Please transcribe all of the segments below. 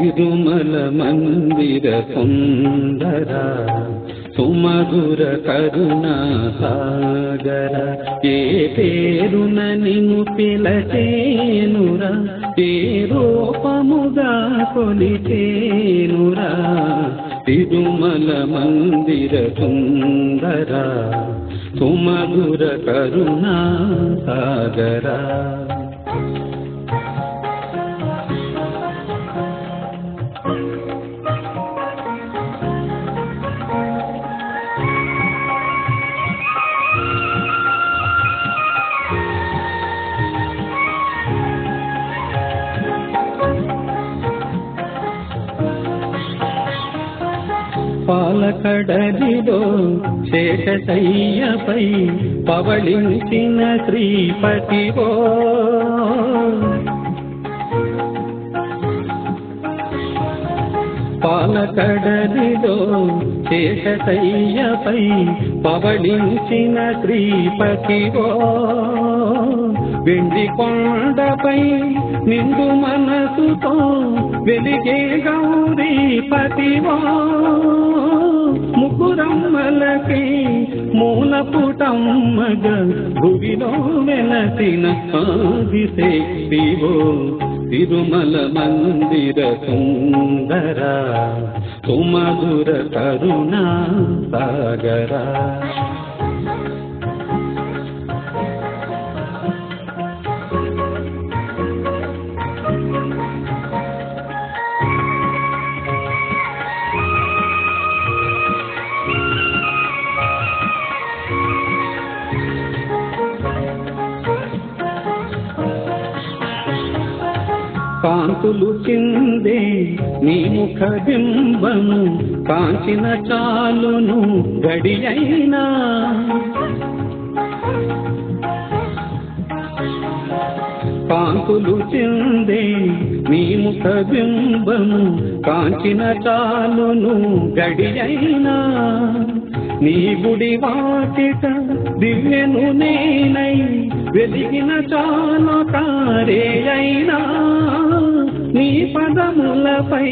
తిరుమల మందిర సుందర సుమధుర కరుణా సాగర ఏ పేరున నిన్ను పిలచేనురా ఏ రూపముగా కొలిచేనురా తిరుమల మందిర సుందర సుమధుర కరుణా సాగర పాలకడలిలో శేషశయ్యపై పవళించిన శ్రీపతివో పాలకడలిలో శేషశయ్యపై పవళించిన శ్రీపతివో వెండి కొండపై నిండు మనసుతో వెలిగే గౌరీపతివో ముకురమ్మలకి మూలపుటమ్మగ భువిలో వెలసిన ఆదిశక్తివో తిరుమల మందిర సుందర సుమధుర కరుణా సాగర కాంతులు చిందే నీ ముఖ బింబము కాంచిన చాలును గడియైనా కాంతులు చిందే నీ ముఖ బింబము కాంచిన చాలును గడియైనా నీ గుడి వాకిట దివ్యను నేనై వెలిగిన చాలు కారేయైనా నీ పదములపై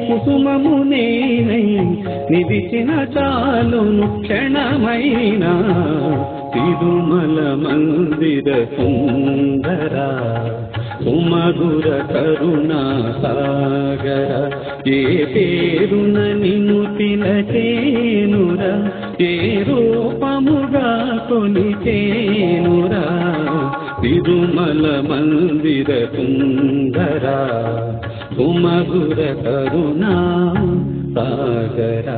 కుసుమము నేనై నిలిచిన చాలును క్షణమైనా తిరుమల మందిర సుందర సుమధుర కరుణా సాగర ఏ పేరున నిన్ను పిలచేనురా ఏ రూపముగా కొలిచేనురా తిరుమల మందిర సుందర సుమధుర కరుణా సాగర